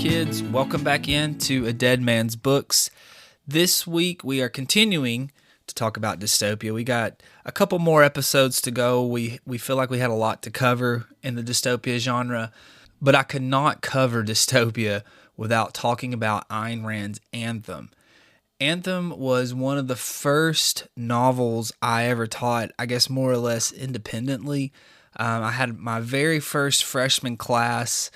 kids. Welcome back into A Dead Man's Books. This week we are continuing to talk about dystopia. We got a couple more episodes to go. We feel like we had a lot to cover in the dystopia genre, but I could not cover dystopia without talking about Ayn Rand's Anthem. Anthem was one of the first novels I ever taught, I guess more or less independently. I had my very first freshman class.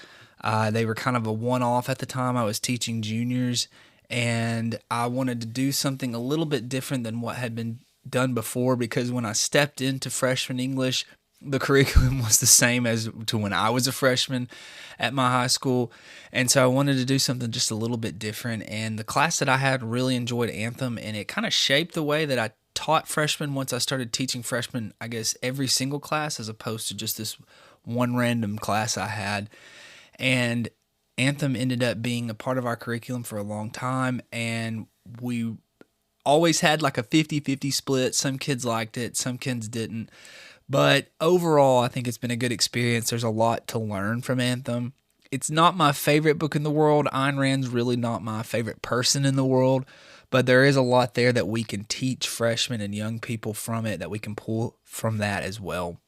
They were kind of a one-off at the time. I was teaching juniors, and I wanted to do something a little bit different than what had been done before, because when I stepped into freshman English, the curriculum was the same as to when I was a freshman at my high school. And so I wanted to do something just a little bit different. And the class that I had really enjoyed Anthem, and it kind of shaped the way that I taught freshmen once I started teaching freshmen, I guess, every single class as opposed to just this one random class I had. And Anthem ended up being a part of our curriculum for a long time, and we always had like a 50-50 split. Some kids liked it, some kids didn't. But overall, I think it's been a good experience. There's a lot to learn from Anthem. It's not my favorite book in the world. Ayn Rand's really not my favorite person in the world, but there is a lot there that we can teach freshmen and young people from it, that we can pull from that as well.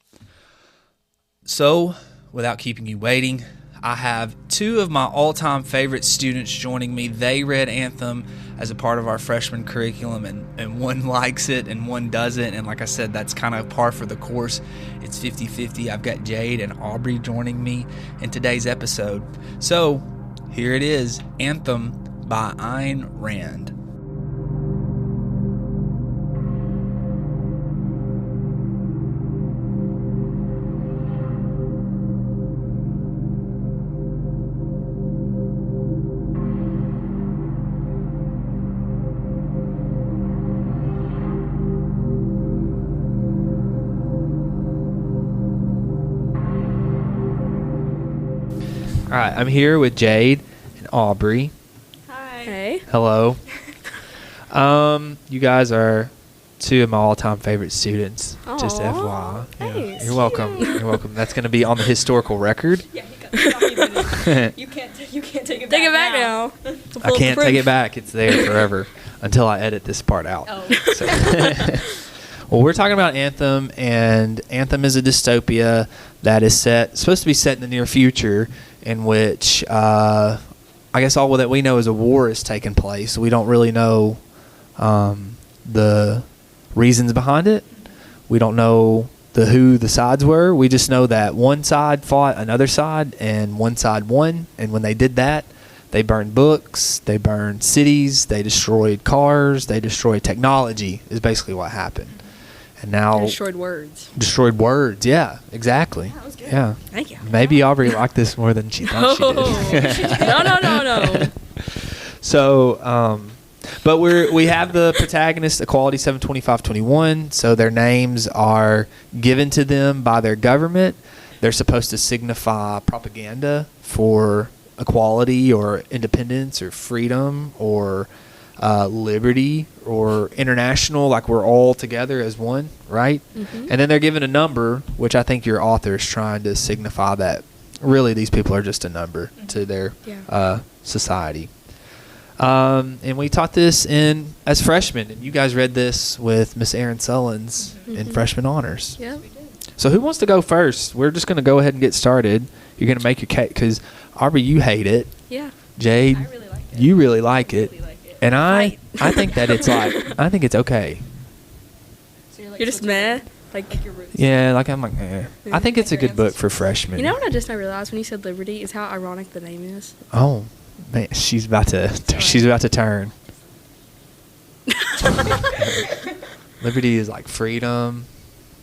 So, without keeping you waiting, I have two of my all-time favorite students joining me. They read Anthem as a part of our freshman curriculum, and one likes it and one doesn't. And like I said, that's kind of par for the course. It's 50-50. I've got Jayde and Aubrey joining me in today's episode. So here it is, Anthem by Ayn Rand. All right, I'm here with Jayde and Aubrey. Hi. Hey. Hello. You guys are two of my all-time favorite students. Aww, just FYI. thanks. You're welcome. You're welcome. That's going to be on the historical record. Yeah, you can't take it back. Take it back now. I can't take it back. It's there forever until I edit this part out. Oh. So. Well, we're talking about Anthem, and Anthem is a dystopia that is supposed to be set in the near future, in which I guess all that we know is a war is taking place. We don't really know the reasons behind it. We don't know who the sides were. We just know that one side fought another side, and one side won. And when they did that, they burned books, they burned cities, they destroyed cars, they destroyed technology, is basically what happened. And now destroyed words. Destroyed words, yeah, exactly. Yeah, that was good. Yeah. Thank you. Maybe Aubrey liked this more than she thought she did. No. So, but we have the protagonist, Equality 72521. So their names are given to them by their government. They're supposed to signify propaganda for equality or independence or freedom or liberty or international, like we're all together as one, right? Mm-hmm. And then they're given a number, which I think your author is trying to signify that really these people are just a number to their society. And we taught this as freshmen, and you guys read this with Miss Erin Sullins in freshman honors. Yeah. So who wants to go first? We're just going to go ahead and get started. You're going to make your cake, because Aubrey, you hate it. Yeah. Jayde, I really like it. you really like it. Really like it. And I think that it's I think it's okay. So you're You're just meh. Like your roots. Yeah, like I'm like, eh. I think it's a good book for freshmen. You know what I just now realized when you said Liberty is how ironic the name is. Oh, man, she's about to turn. Liberty is like freedom.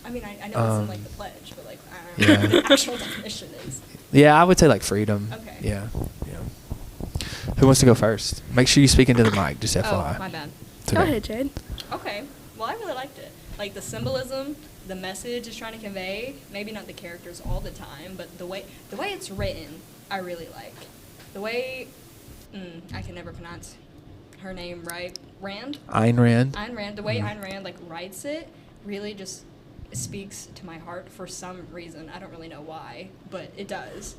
I mean, I know it's in like the pledge, but like I don't know what the actual definition is. Yeah, I would say like freedom. Okay. Yeah. Who wants to go first? Make sure you speak into the mic, just FYI. Oh, my bad. Go ahead, Jayde. Okay. Well, I really liked it. Like the symbolism, the message it's trying to convey. Maybe not the characters all the time, but the way it's written, I really like. The way I can never pronounce her name right. Rand. Ayn Rand. Ayn Rand. The way Ayn Rand like writes it really just speaks to my heart for some reason. I don't really know why, but it does.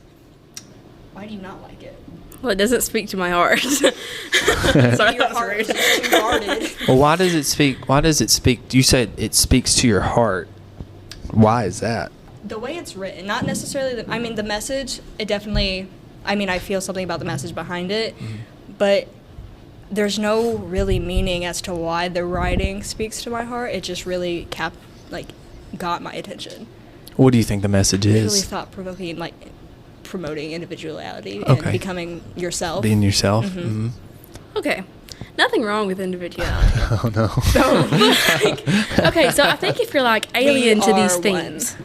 Why do you not like it? Well, it doesn't speak to my heart. Sorry, Your that was heart rude. is too guarded. Well, why does it speak? Why does it speak? You said it speaks to your heart. Why is that? The way it's written, not necessarily. The message. It definitely. I feel something about the message behind it, but there's no really meaning as to why the writing speaks to my heart. It just really got my attention. What do you think the message It's really is? thought-provoking, promoting individuality Okay. and becoming yourself. Being yourself. Mhm. Mm-hmm. Okay. Nothing wrong with individuality. Oh no. Okay, so I think if you're alien to these are things.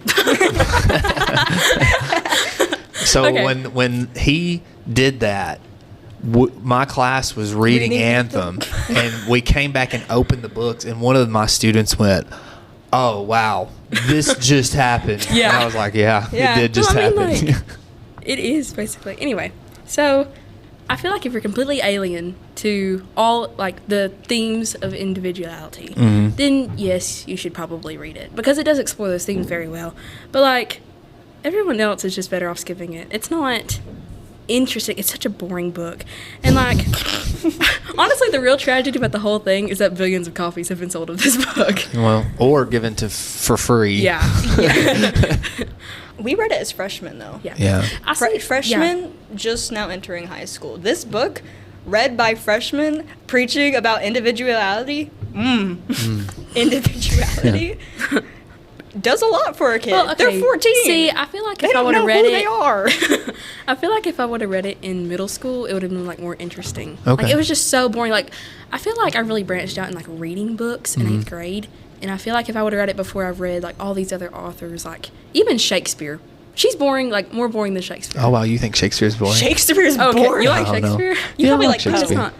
So Okay. when he did that, my class was reading Reading Anthem, and we came back and opened the books, and one of my students went, "Oh wow, this just happened." Yeah. And I was like, "Yeah, Yeah. it did just Well, happen." It is basically. Anyway, so I feel like if you're completely alien to all the themes of individuality, Mhm. then yes, you should probably read it because it does explore those themes very well. But everyone else is just better off skipping it. It's not interesting. It's such a boring book. And honestly, the real tragedy about the whole thing is that billions of copies have been sold of this book. Well, or given for free. Yeah. We read it as freshmen, though. Yeah. Yeah. I see, Freshmen just now entering high school. This book, read by freshmen, preaching about individuality. Individuality. Does a lot for a kid. Well, okay. They're 14. See, I feel like They if I don't would know have read who it, they are. I feel like if I would have read it in middle school, it would have been more interesting. Okay. It was just so boring. I feel like I really branched out in reading books in 8th grade, and I feel like if I would have read it before I've read all these other authors, even Shakespeare, she's boring, more boring than Shakespeare. Oh wow, you think Shakespeare's boring? Shakespeare's Oh, okay. boring. You like I don't know. Shakespeare? You Yeah, I probably like like But it's Shakespeare. not.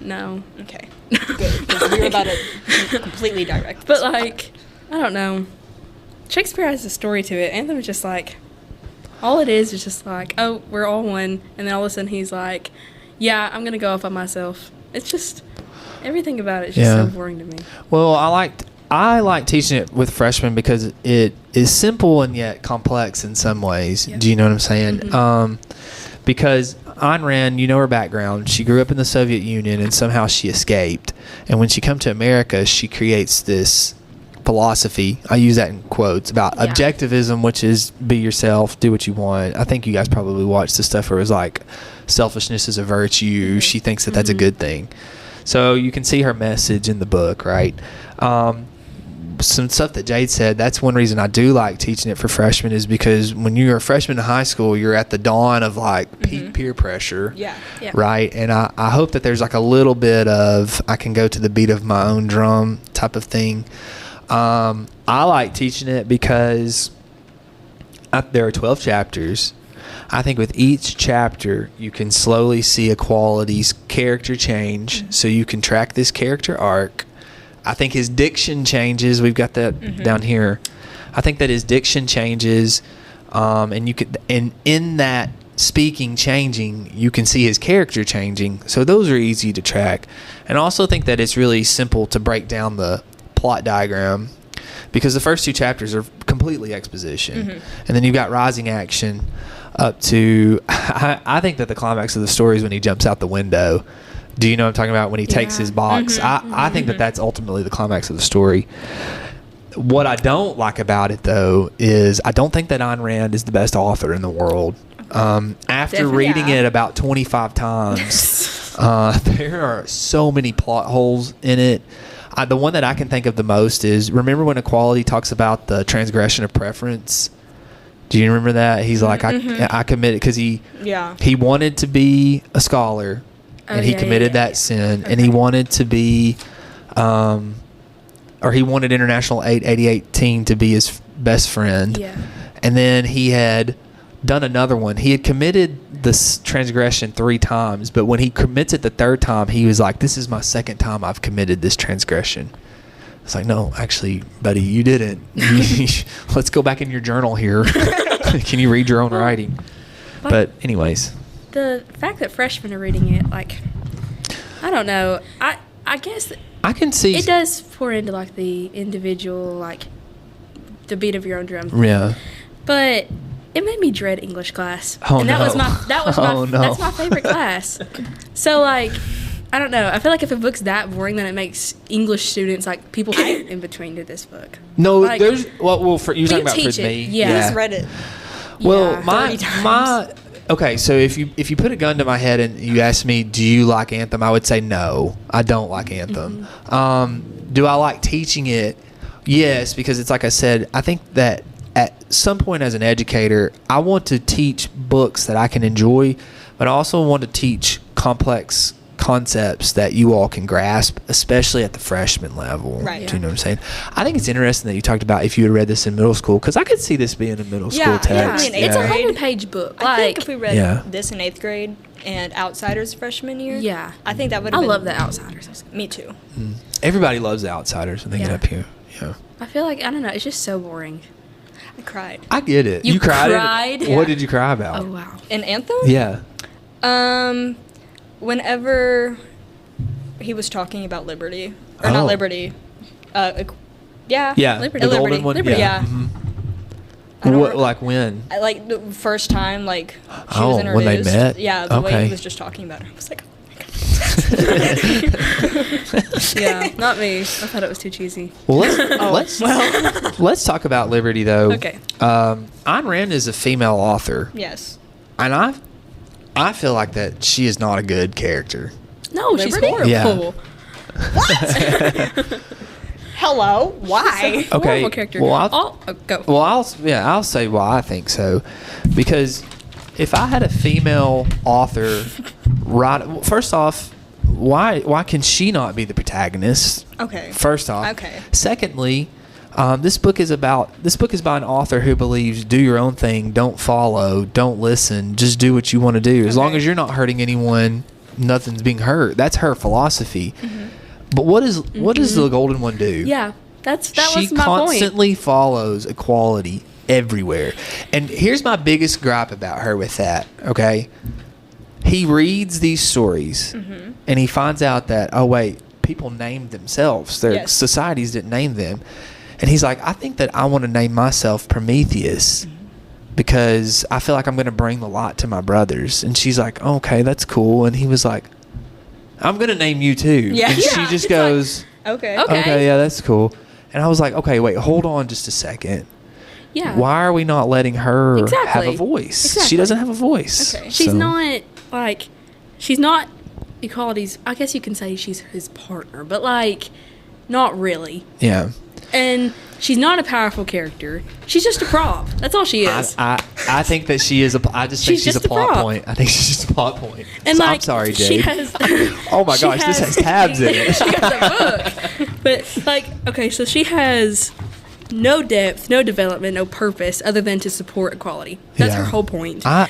No. Okay. Good. 'Cause we were about to completely direct. But this. I don't know. Shakespeare has a story to it. Anthem is just all it is just oh, we're all one, and then all of a sudden he's like, yeah, I'm gonna go off by myself. It's just everything about it is just so boring to me. Well, I like teaching it with freshmen because it is simple and yet complex in some ways. Yeah. Do you know what I'm saying? Mhm. Because Ayn Rand, you know her background. She grew up in the Soviet Union and somehow she escaped. And when she come to America, she creates this philosophy. I use that in quotes about Yeah. objectivism, which is be yourself, do what you want. I think you guys probably watched the stuff where it was selfishness is a virtue. She thinks that that's a good thing. So you can see her message in the book, right? Some stuff that Jayde said, that's one reason I do like teaching it for freshmen is because when you're a freshman in high school, you're at the dawn of peak peer pressure. Yeah. Yeah. Right. And I hope that there's a little bit of I can go to the beat of my own drum type of thing. I like teaching it because there are 12 chapters. I think with each chapter, you can slowly see a quality's character change. So you can track this character arc. I think his diction changes. We've got that down here. I think that his diction changes, and in that speaking changing, you can see his character changing. So those are easy to track. And I also think that it's really simple to break down the plot diagram because the first two chapters are completely exposition, and then you've got rising action up to. I think that the climax of the story is when he jumps out the window. Do you know what I'm talking about? When he takes his box. I think that that's ultimately the climax of the story. What I don't like about it, though, is I don't think that Ayn Rand is the best author in the world. After Definitely. reading it about 25 times, there are so many plot holes in it. The one that I can think of the most is, remember when Equality talks about the transgression of preference? Do you remember that? He's like, I committed, because he wanted to be a scholar. And he committed that sin, and he wanted to be, or he wanted International 888 to be his best friend. Yeah. And then he had done another one. He had committed this transgression 3 times, but when he commits it the 3rd time, he was like, this is my 2nd time I've committed this transgression. It's like, no, actually, buddy, you didn't. Let's go back in your journal here. Can you read your own writing? But anyways. The fact that freshmen are reading it, I don't know. I guess I can see it does pour into the individual, the beat of your own drum. Yeah. But It made me dread English class. Oh, and that no. was my Oh, no. that's my favorite class. So like I don't know. I feel like if a book's that boring, then it makes English students like people in between to this book. No, Like, there's well for you're we talking about teach for it, me. yeah. Who's read it? Well, Yeah. 30 times. my okay. So if you put a gun to my head and you ask me, do you like Anthem? I would say no. I don't like Anthem. Do I like teaching it? Yes, because it's like I said. I think that at some point as an educator, I want to teach books that I can enjoy, but I also want to teach complex concepts that you all can grasp, especially at the freshman level. Right. Do you know what I'm saying? I think it's interesting that you talked about if you had read this in middle school, because I could see this being a middle school Yeah, text. I mean, It's a grade. 100-page book. I think Like if we read Yeah. this in 8th grade and Outsiders freshman year, yeah. I think that would I have been... love The Outsiders. Me too. Everybody loves The Outsiders when they get Yeah. up here. Yeah. I feel like I don't know. It's just so boring. I cried. I get it. You cried? cried? What Yeah. did you cry about? Oh wow. In Anthem? Yeah. Whenever he was talking about liberty, or Oh. not liberty, yeah, Yeah. Liberty. The golden Liberty. one. Liberty, yeah. Mhm. I don't What, re- like when? like the first time, like she Oh, was when introduced. they met? Yeah, the way Okay. he was just talking about her, I was like, Yeah, not me. I thought it was too cheesy. Well, let's talk about liberty though. Okay. Ayn Rand is a female author, yes. and I feel like that she is not a good character. No, she's Liberty? horrible. Yeah. Hello, why? Okay. Horrible character. Well, Go. Well, I'll say why I think so, because if I had a female author, first off, why can she not be the protagonist? Okay. First off. Okay. Secondly, this book is by an author who believes do your own thing, don't follow, don't listen, just do what you want to do. As long Okay. as you're not hurting anyone, nothing's being hurt. That's her philosophy. But what does the golden one do? Yeah, that She was my point. constantly follows equality everywhere. And here's my biggest gripe about her with that, okay? He reads these stories and he finds out that, oh, wait, people named themselves. Their Yes. societies didn't name them. And he's like, I think that I want to name myself Prometheus because I feel like I'm going to bring the light to my brothers. And she's like, oh, okay, that's cool. And he was like, I'm going to name you too. Yeah. And Yeah, she just it's goes, Okay. Okay. okay, yeah, that's cool. And I was like, okay, wait, hold on just a second. Yeah. Why are we not letting her have Exactly. a voice? Exactly. She doesn't have a voice. Okay. She's So- not like she's not equality's. I guess you can say she's his partner, but like not really. Yeah. And she's not a powerful character. She's just a prop. That's all she is. I think that she is I just think She's she's a just a plot prop. point. I think she's just a plot point. And So like I'm sorry, she Jade. has. Oh my she gosh, this has tabs in it. she has a book, but like okay, so she has no depth, no development, no purpose other than to support equality. That's Yeah. her whole point. I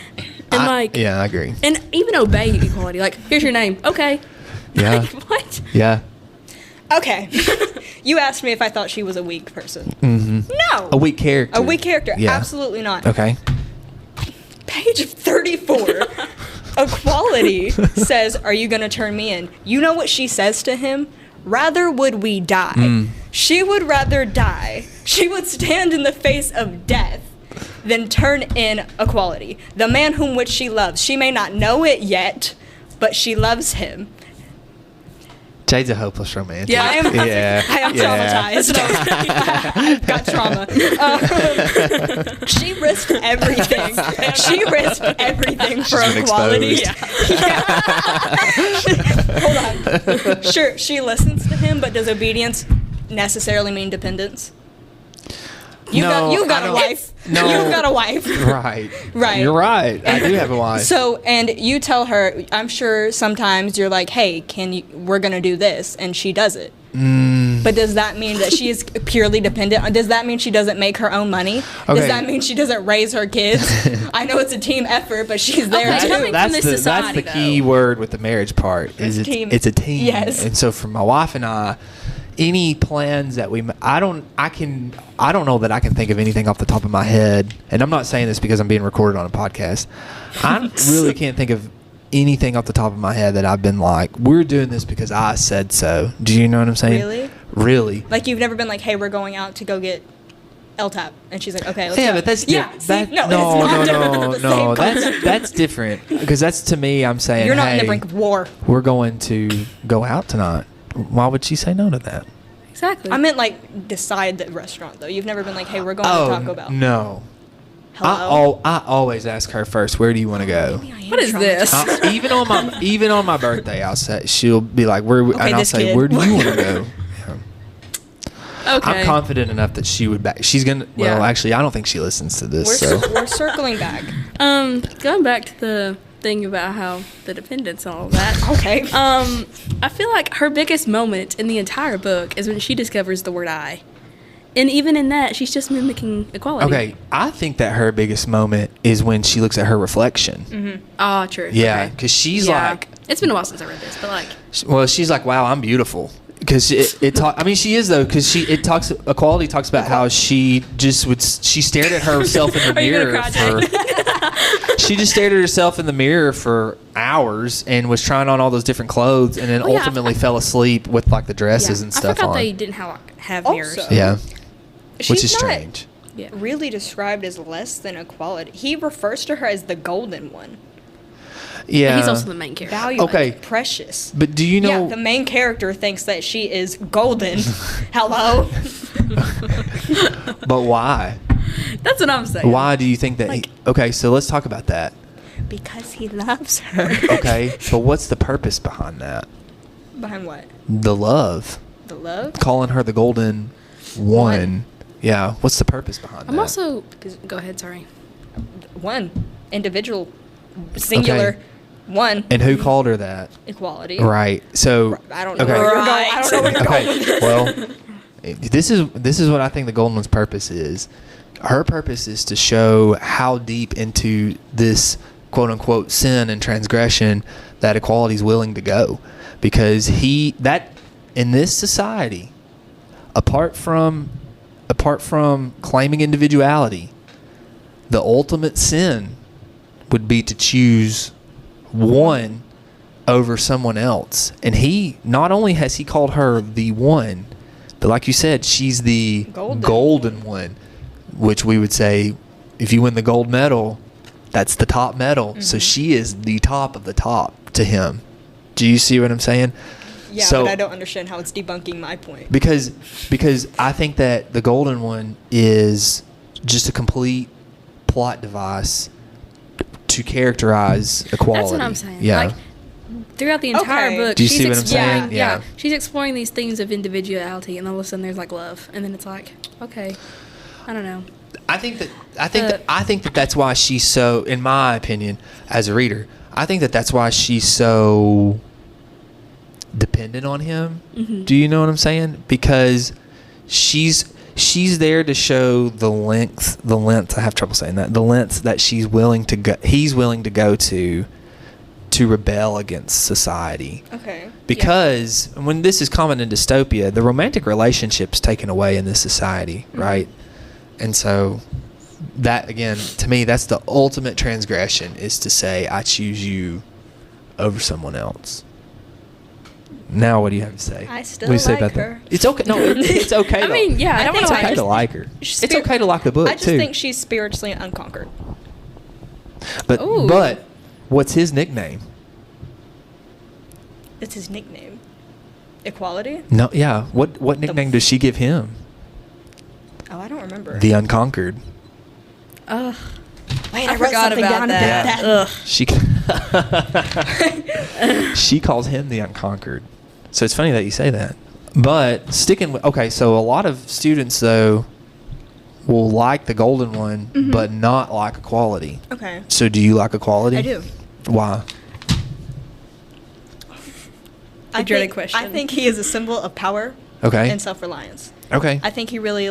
agree. And even obey equality. Like, here's your name. Okay. Yeah. Like, what? Yeah. Okay. You asked me if I thought she was a weak person. No. A weak character. A weak character. Yeah. Absolutely not. Okay. Page 34. Equality says, are you going to turn me in? You know what she says to him? Rather would we die. She would rather die. She would stand in the face of death than turn in equality. The man whom which she loves. She may not know it yet, but she loves him. Jade's a hopeless romantic. Yeah, I am. Yeah. I am traumatized. I've got trauma. She risked everything. She risked everything for been equality. exposed. Hold on. Sure, she listens to him, but does obedience necessarily mean dependence? You've I got a don't- wife. No. You've got a wife. Right. Right. You're right. I do have a wife. So, and you tell her, I'm sure sometimes you're like, hey, we're going to do this, and she does it. But does that mean that she is purely dependent? Does that mean she doesn't make her own money? Okay. Does that mean she doesn't raise her kids? I know it's a team effort, but she's there Okay, too. coming from this that's society, the key though. word with the marriage part is It's team. it's a team. Yes. And so for my wife and I, any plans that I don't know that I can think of anything off the top of my head. And I'm not saying this because I'm being recorded on a podcast. I really can't think of anything off the top of my head that I've been like, we're doing this because I said so. Do you know what I'm saying? Really? Really. Like you've never been like, hey, we're going out to go get L-tap. And she's like, okay, let's Yeah, go. but that's yeah, see? that, No, it's no, not no, the no. same concept. That's different because that's to me. I'm saying, You're not hey, in the brink of war. we're going to go out tonight. Why would she say no to that? Exactly. I meant like decide the restaurant though. You've never been like, hey, we're going to Taco Bell. No. Hello. I always ask her first, where do you want to go? Maybe I am What is this? traumatized. Even on my birthday, I'll say she'll be like, where, and I'll this say, kid. where do you want to go? Yeah. okay. I'm confident enough that she would back. She's gonna. Well, Yeah. actually, I don't think she listens to this. So We're circling back. Going back to the thing about how the dependence and all of that. Okay. I feel like her biggest moment in the entire book is when she discovers the word I. And even in that, she's just mimicking equality. okay, I think that her biggest moment is when she looks at her reflection. Ah, true. Yeah, Okay. because she's Yeah. like, It's been a while since I read this, but like, well, she's like, wow, I'm beautiful. Because I mean, she is though. Because equality talks about how she she stared at herself in the Are you gonna mirror cry, she just stared at herself in the mirror for hours and was trying on all those different clothes and then Oh, yeah, ultimately fell asleep with like the dresses and I stuff forgot on. they didn't have Also- mirrors. Yeah, which She's is not strange. Yeah. really described as less than equality. He refers to her as the golden one. Yeah, He's also the main character. Valuable, Okay. precious. But do you know? Yeah, the main character thinks that she is golden. Hello. But why? That's what I'm saying. Why do you think that? Like- Okay, so let's talk about that. Because he loves her. Okay, but what's the purpose behind that? Behind what? The love, The love? calling her the golden one. Yeah, what's the purpose behind I'm that? also. Go ahead, sorry. One. Individual. Singular. Okay. One. And who called her that? Equality. Right. So I don't know Okay. where you're going. I don't know where you're going with Okay. this. Well, this is what I think the golden one's purpose is. Her purpose is to show how deep into this quote unquote sin and transgression that equality is willing to go, because in this society, apart from claiming individuality, the ultimate sin would be to choose one over someone else. And he not only has he called her the one, but like you said, she's the golden one, which we would say if you win the gold medal, that's the top medal. Mm-hmm. So she is the top of the top to him. Do you see what I'm saying? Yeah, So- but I don't understand how it's debunking my point. Because I think that the golden one is just a complete plot device to characterize equality. That's what I'm saying. Yeah. Like, throughout the entire Okay. book, Do you she's see what I'm saying? Yeah. Yeah. She's exploring these themes of individuality, and all of a sudden there's like love, and then it's like, okay, I don't know. I think that that's why she's so, in my opinion, as a reader, I think that that's why she's so dependent on him. Mm-hmm. Do you know what I'm saying? Because she's there to show the length. I have trouble saying that. The lengths that he's willing to go to rebel against society. Okay. Because when this is common in dystopia, the romantic relationship's taken away in this society, right? And so that, again, to me, that's the ultimate transgression, is to say, I choose you over someone else. Now, what do you have to say? I still What do you say like about her. that? It's okay. No, it's okay. I mean, yeah, I don't it's want okay to to like her. She's It's okay to like the book I just too. think she's spiritually unconquered. Ooh. But what's his nickname? It's his nickname. Equality? No, yeah. What nickname does she give him? Oh, I don't remember. The Unconquered. Ugh. Wait, I I wrote forgot something about down that. about that. Ugh. She calls him the Unconquered. So it's funny that you say that. But sticking with, okay, so a lot of students though will like the golden one, but not like equality. Okay. So do you like equality? I do. Why? I dreaded think, question. I think he is a symbol of power Okay. and self-reliance. Okay. I think he really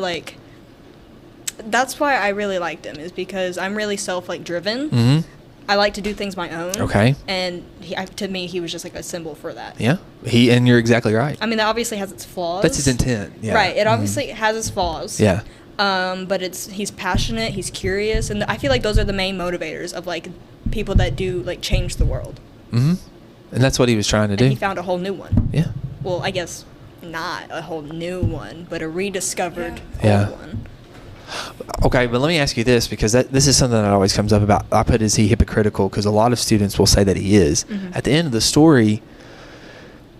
that's why I really liked him, is because I'm really driven. Mm-hmm. I like to do things my own. Okay. And to me, he was just like a symbol for that. Yeah. And you're exactly right. I mean, that obviously has its flaws. That's his intent. Yeah. Right. It Mhm. obviously has its flaws. Yeah. But he's passionate, he's curious, and I feel like those are the main motivators of people that do change the world. Mm-hmm. And that's what he was trying to And do. he found a whole new one. Yeah. Well, I guess not a whole new one, but a rediscovered Yeah. old one. Okay, but let me ask you this, because this is something that always comes up about. I put, is he hypocritical? Because a lot of students will say that he is. Mm-hmm. At the end of the story,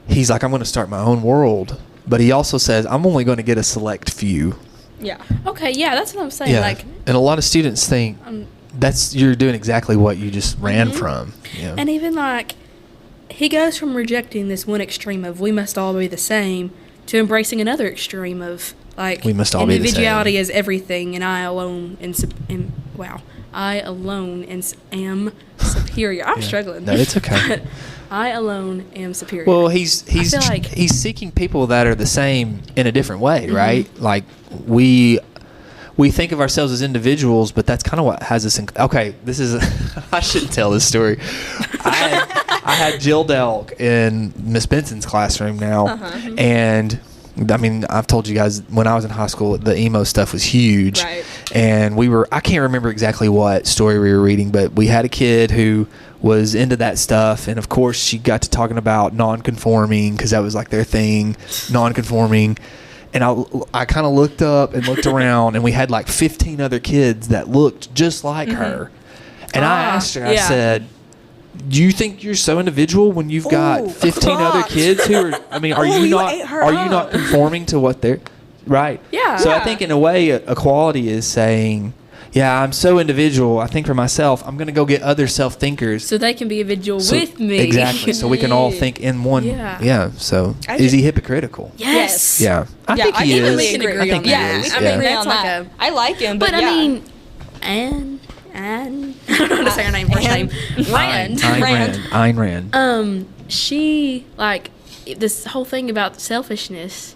he's like, I'm going to start my own world. But he also says, I'm only going to get a select few. Yeah. Okay, yeah, that's what I'm saying. Yeah. Like, And a lot of students think you're doing exactly what you just ran Mhm. from. Yeah. and even like, he goes from rejecting this one extreme of we must all be the same to embracing another extreme of like We must all be the same. individuality is everything, and I alone am superior. I'm Yeah. struggling. No, it's okay. But I alone am superior. Well, he's feel like- he's seeking people that are the same in a different way, Mhm. right? Like we think of ourselves as individuals, but that's kind of what has us in. Okay, this is I shouldn't tell this story. I had Jill Delk in Miss Benson's classroom now, and I mean, I've told you guys when I was in high school, the emo stuff was huge, Right. and I can't remember exactly what story we were reading, but we had a kid who was into that stuff, and of course she got to talking about non-conforming because that was like their thing, non-conforming. And I kind of looked up and looked around, and we had like 15 other kids that looked just like her. And I asked her, I yeah. said, do you think you're so individual when you've got 15 other kids who are, I mean, are you not conforming to what they're, right? Yeah. So I Yeah. think in a way, equality is saying, yeah, I'm so individual. I think for myself, I'm going to go get other self-thinkers. so they can be individual with me. Exactly. So we can all think in one. Yeah. Yeah. So I is he think- hypocritical? Yes. Yeah. I think he think is. we can agree I think on he that. is. I yeah. mean, agree That's on like that. a- I like him, but, But yeah. I mean, and I don't know how to say her name first name. Rand. Ayn Rand. She like this whole thing about selfishness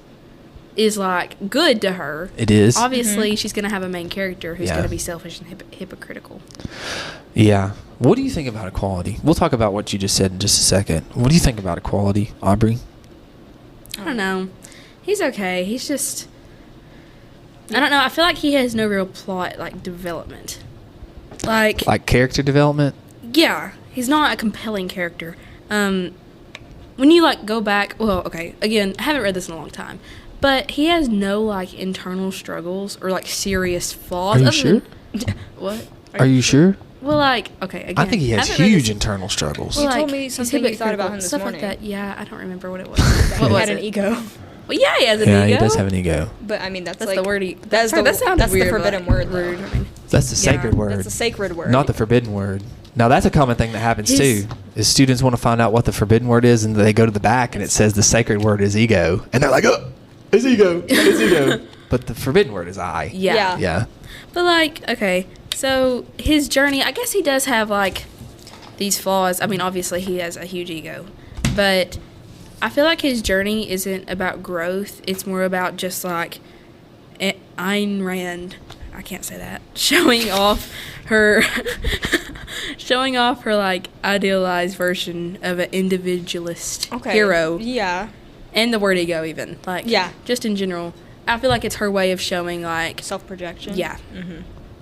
is like good to her. It is. Obviously, she's gonna have a main character who's Yeah. gonna be selfish and hypocritical. Yeah. What do you think about equality? We'll talk about what you just said in just a second. What do you think about equality, Aubrey? I don't know. He's okay. He's just. I don't know. I feel like he has no real plot like development. Like character development? Yeah, he's not a compelling character. When you like go back, well, okay, again, I haven't read this in a long time, but he has no like internal struggles or like serious flaws. Are you other sure? than- what? Are you sure? Well, like, okay, again, I think he has haven't read huge this- internal struggles. You well, told like, me he's something you thought about him this stuff morning. like that. Yeah, I don't remember what it was. That What he was had it? an ego. Well, yeah, he has an Yeah, ego. he does have an ego. But I mean, that's That's like the word he. That's the that sounds that's weird, the but, forbidden like, word. rude. I mean, That's the Yeah. sacred word. That's a sacred word. Not the forbidden word. Now that's a common thing that happens His- too. Is students want to find out what the forbidden word is, and they go to the back and it says the sacred word is ego, and they're like, "Oh, it's ego, it's ego." But the forbidden word is I. yeah. Yeah. But like, okay, so his journey, I guess he does have like these flaws. I mean, obviously he has a huge ego, but I feel like his journey isn't about growth. It's more about just like Ayn Rand. I can't say that. Showing off her like idealized version of an individualist Okay. hero, Yeah. and the word ego even. Like, Yeah. just in general. I feel like it's her way of showing like, Self projection. yeah.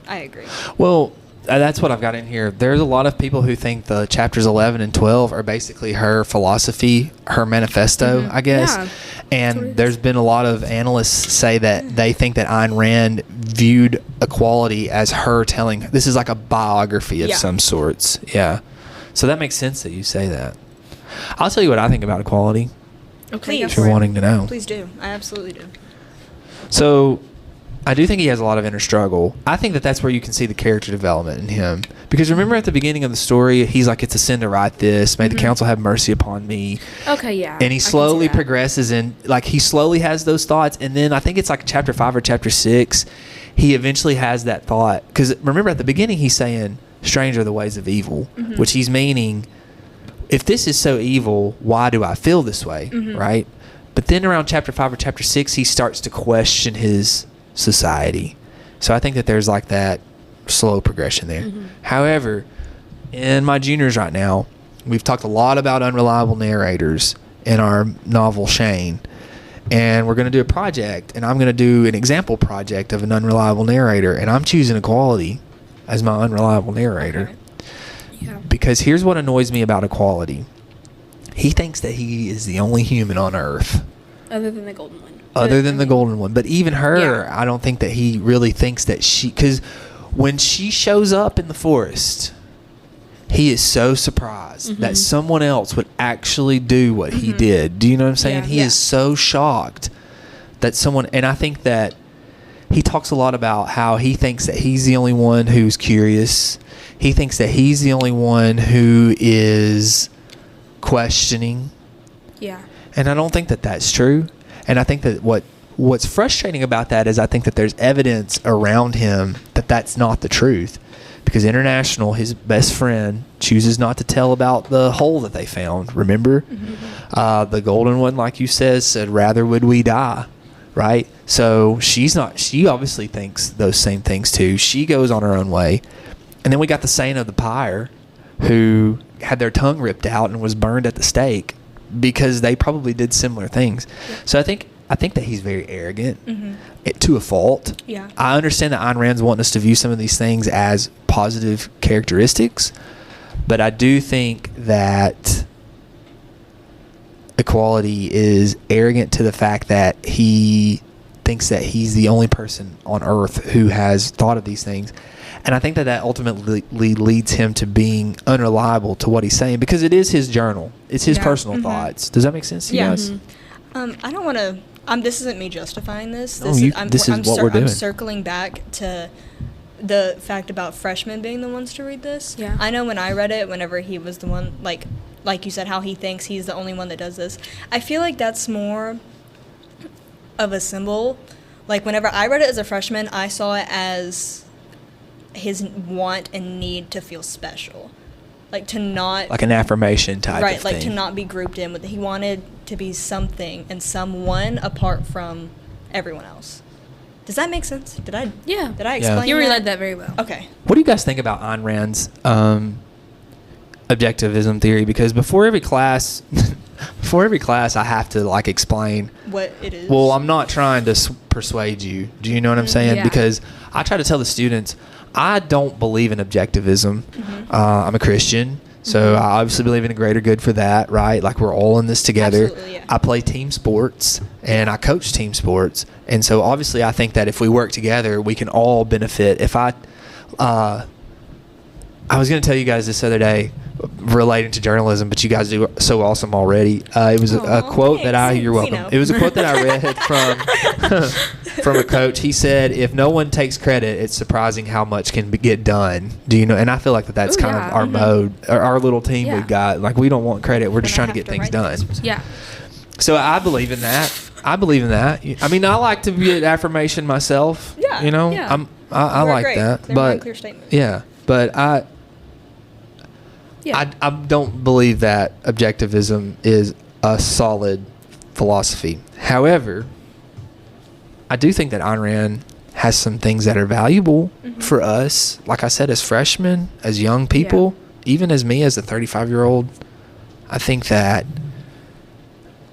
I agree. Well, that's what I've got in here. There's a lot of people who think the chapters 11 and 12 are basically her philosophy, her manifesto, I guess. Yeah. That's what it And is. there's been a lot of analysts say that they think that Ayn Rand viewed equality as her telling, this is like a biography of Yeah. some sorts. Yeah. So that makes sense that you say that. I'll tell you what I think about equality, Okay, Please. go if for you're it. wanting to know. Please do. I absolutely do. So I do think he has a lot of inner struggle. I think that that's where you can see the character development in him. Because remember at the beginning of the story, he's like, it's a sin to write this. May the council have mercy upon me. Okay, yeah. And I he can see slowly that. progresses and like he slowly has those thoughts. And then I think it's like chapter 5 or chapter 6, he eventually has that thought. Because remember at the beginning, he's saying, strange are the ways of evil, which he's meaning, if this is so evil, why do I feel this way? Right? But then around chapter 5 or chapter 6, he starts to question his society. So I think that there's like that slow progression there. However, in my juniors right now, we've talked a lot about unreliable narrators in our novel Shane. And we're going to do a project, and I'm going to do an example project of an unreliable narrator, and I'm choosing equality as my unreliable narrator. Yeah. Because here's what annoys me about equality. He thinks that he is the only human on Earth. Other than the golden one. other than the golden one. But even her, Yeah. I don't think that he really thinks that because when she shows up in the forest, he is so surprised that someone else would actually do what he did. Do you know what I'm saying? Yeah. He is so shocked that someone, and I think that he talks a lot about how he thinks that he's the only one who's curious. He thinks that he's the only one who is questioning. Yeah. And I don't think that that's true. And I think that what's frustrating about that is I think that there's evidence around him that that's not the truth. Because International, his best friend, chooses not to tell about the hole that they found. Remember? The golden one, like you said, rather would we die. Right? So she obviously thinks those same things too. She goes on her own way. And then we got the saint of the pyre who had their tongue ripped out and was burned at the stake because they probably did similar things. Yeah. So I think that he's very arrogant to a fault. Yeah. I understand that Ayn Rand's wanting us to view some of these things as positive characteristics, but I do think that equality is arrogant to the fact that he thinks that he's the only person on earth who has thought of these things. And I think that ultimately leads him to being unreliable to what he's saying because it is his journal. It's his personal thoughts. Does that make sense to you guys? I don't want to. This isn't me justifying this. This is what we're doing. I'm circling back to the fact about freshmen being the ones to read this. Yeah. I know when I read it, whenever he was the one, like you said, how he thinks he's the only one that does this. I feel like that's more of a symbol. Like whenever I read it as a freshman, I saw it as his want and need to feel special, like to not like an affirmation type right of like thing. to not be grouped in with it. He wanted to be something and someone apart from everyone else. Does that make sense? Did I explain You that? relayed that very well. Okay. What do you guys think about Ayn Rand's objectivism theory? Because before every class I have to like explain What it is. Well, I'm not trying to persuade you. Do you know what I'm saying? Yeah. Because I try to tell the students I don't believe in objectivism. I'm a Christian, so I obviously believe in a greater good for that, right? Like we're all in this together. Absolutely, yeah. I play team sports and I coach team sports, and so obviously I think that if we work together, we can all benefit. If I was going to tell you guys this other day relating to journalism, but you guys do so awesome already. It was a quote that you're welcome. It was a quote that I read from a coach. He said, if no one takes credit, it's surprising how much can get done. Do you know? And I feel like that's kind of our mode, our little team we've got. Like we don't want credit. We're just trying to get things done. Yeah. So I believe in that. I mean, I like to get affirmation myself. Yeah. You know, Yeah. I like great. that. They're but very clear statements. yeah, but I don't believe that objectivism is a solid philosophy. However, I do think that Ayn Rand has some things that are valuable for us. Like I said, as freshmen, as young people, even as me, as a 35-year-old, I think that